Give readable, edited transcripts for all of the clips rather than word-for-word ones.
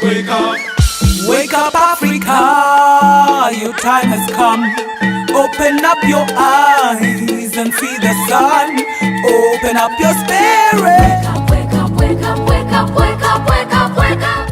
Wake up. Wake up, Africa, your time has come. Open up your eyes and see the sun. Open up your spirit. Wake up, wake up, wake up, wake up, wake up, wake up, wake up.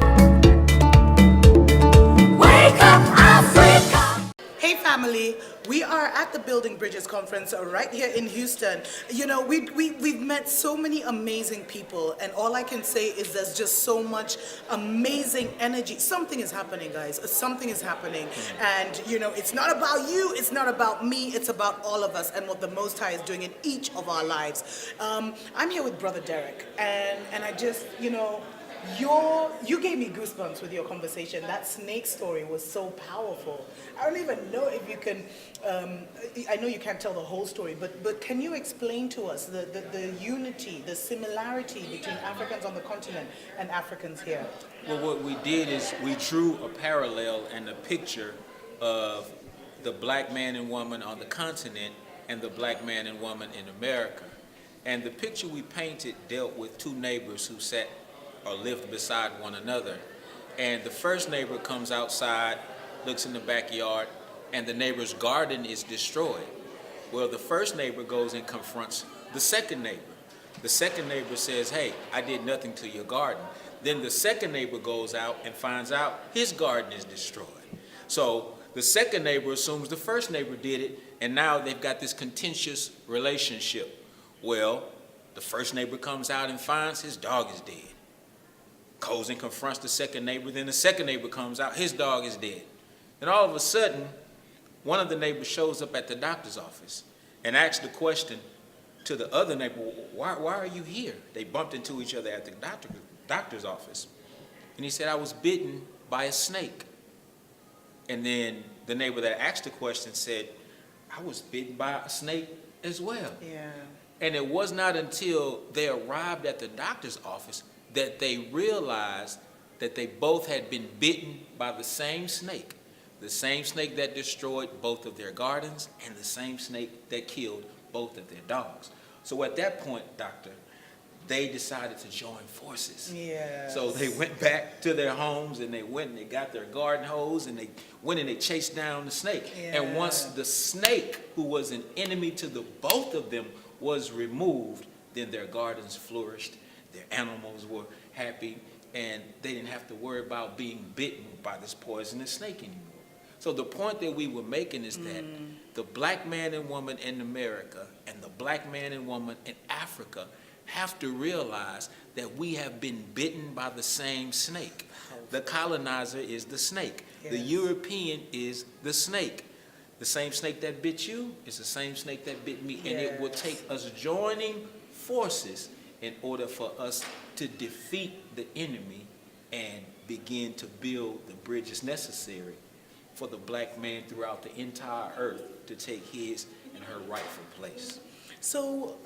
Wake up, Africa. Hey family, we are at the Building Bridges conference right here in Houston. You know, we've met so many amazing people, and all I can say is there's just so much amazing energy. Something is happening, guys. Something is happening. And, you know, it's not about you, it's not about me, it's about all of us and what the Most High is doing in each of our lives. I'm here with Brother Deric, and I just, you know, you gave me goosebumps with your conversation. That snake story was so powerful. I don't even know if you can, I know you can't tell the whole story, but can you explain to us the unity, the similarity between Africans on the continent and Africans here? Well, what we did is we drew a parallel and a picture of the black man and woman on the continent and the black man and woman in America. And the picture we painted dealt with two neighbors who sat or lived beside one another. And the first neighbor comes outside, looks in the backyard, and the neighbor's garden is destroyed. Well, the first neighbor goes and confronts the second neighbor. The second neighbor says, hey, I did nothing to your garden. Then the second neighbor goes out and finds out his garden is destroyed. So the second neighbor assumes the first neighbor did it, and now they've got this contentious relationship. Well, the first neighbor comes out and finds his dog is dead. Goes and confronts the second neighbor, then the second neighbor comes out, his dog is dead. And all of a sudden, one of the neighbors shows up at the doctor's office and asks the question to the other neighbor, why are you here? They bumped into each other at the doctor's office. And he said, I was bitten by a snake. And then the neighbor that asked the question said, I was bitten by a snake as well. Yeah. And it was not until they arrived at the doctor's office that they realized that they both had been bitten by the same snake that destroyed both of their gardens and the same snake that killed both of their dogs. So at that point, doctor, they decided to join forces. Yeah. So they went back to their homes and they went and they got their garden hose and they went and they chased down the snake. Yeah. And once the snake, who was an enemy to the both of them, was removed, then their gardens flourished. Their animals were happy, and they didn't have to worry about being bitten by this poisonous snake anymore. So the point that we were making is that the black man and woman in America and the black man and woman in Africa have to realize that we have been bitten by the same snake. The colonizer is the snake. Yes. The European is the snake. The same snake that bit you is the same snake that bit me. Yes. And it will take us joining forces in order for us to defeat the enemy and begin to build the bridges necessary for the black man throughout the entire earth to take his and her rightful place. So,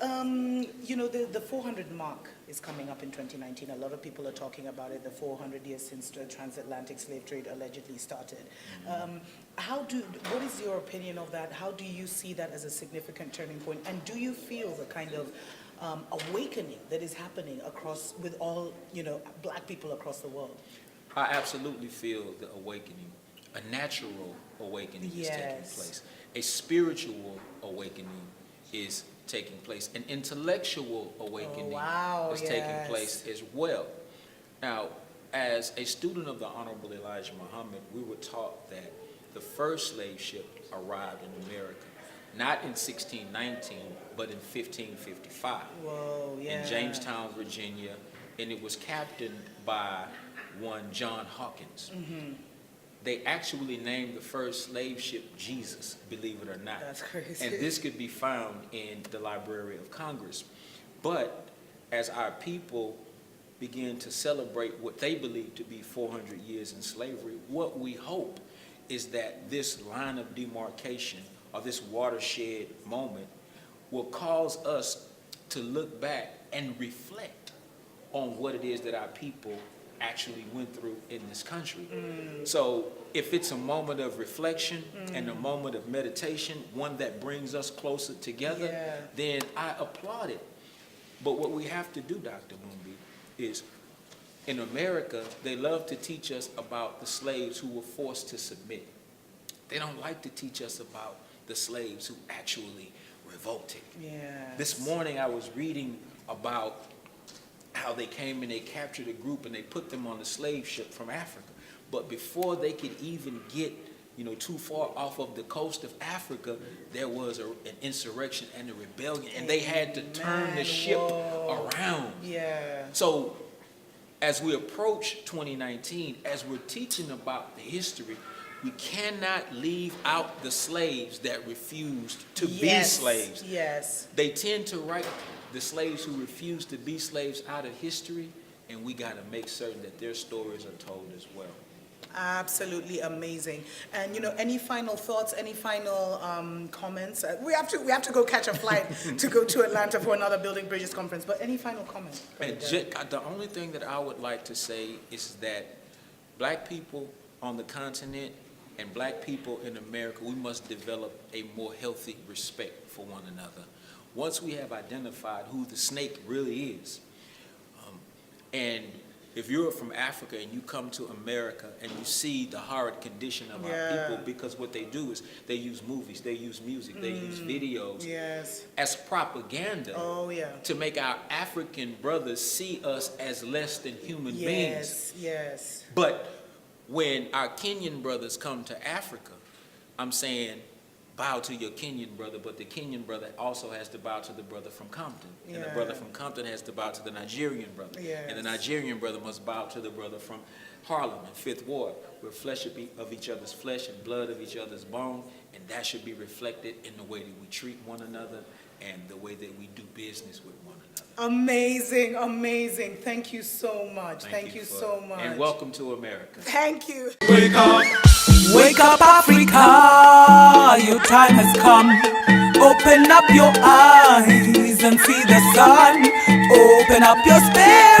you know, the 400 mark is coming up in 2019. A lot of people are talking about it, the 400 years since the transatlantic slave trade allegedly started. What is your opinion of that? How do you see that as a significant turning point? And do you feel the kind of awakening that is happening with all, you know, black people across the world? I absolutely feel the awakening. A natural awakening is taking place. A spiritual awakening is taking place. An intellectual awakening is taking place as well. Now, as a student of the Honorable Elijah Mohammed, we were taught that the first slave ship arrived in America not in 1619, but in 1555. Whoa, yeah. In Jamestown, Virginia, and it was captained by one John Hawkins. Mm-hmm. They actually named the first slave ship Jesus, believe it or not. That's crazy. And this could be found in the Library of Congress. But as our people begin to celebrate what they believe to be 400 years in slavery, what we hope is that this line of demarcation or this watershed moment will cause us to look back and reflect on what it is that our people actually went through in this country. So if it's a moment of reflection and a moment of meditation, one that brings us closer together, then I applaud it. But what we have to do, Dr. Mumbi, is In America, they love to teach us about the slaves who were forced to submit. They don't like to teach us about the slaves who actually revolted. Yeah. This morning I was reading about how they came and they captured a group and they put them on a slave ship from Africa. But before they could even get, too far off of the coast of Africa, there was an insurrection and a rebellion, and they had to turn the ship around. Yeah. So as we approach 2019, as we're teaching about the history, we cannot leave out the slaves that refused to be slaves. Yes. They tend to write the slaves who refused to be slaves out of history, and we got to make certain that their stories are told as well. Absolutely amazing. And any final thoughts? Any final comments? We have to go catch a flight to go to Atlanta for another Building Bridges conference. But any final comments? And the only thing that I would like to say is that black people on the continent and black people in America, we must develop a more healthy respect for one another. Once we have identified who the snake really is, and if you're from Africa and you come to America and you see the horrid condition of our people, because what they do is they use movies, they use music, they use videos as propaganda to make our African brothers see us as less than human beings. Yes. But when our Kenyan brothers come to Africa, I'm saying, bow to your Kenyan brother, but the Kenyan brother also has to bow to the brother from Compton. And the brother from Compton has to bow to the Nigerian brother. And the Nigerian brother must bow to the brother from Harlem and Fifth Ward. We're flesh of each other's flesh and blood of each other's bone, and that should be reflected in the way that we treat one another and the way that we do business with one another. Amazing, amazing. Thank you so much. Thank you so much. And welcome to America. Thank you. Wake up, Africa, your time has come. Open up your eyes and see the sun. Open up your spirit.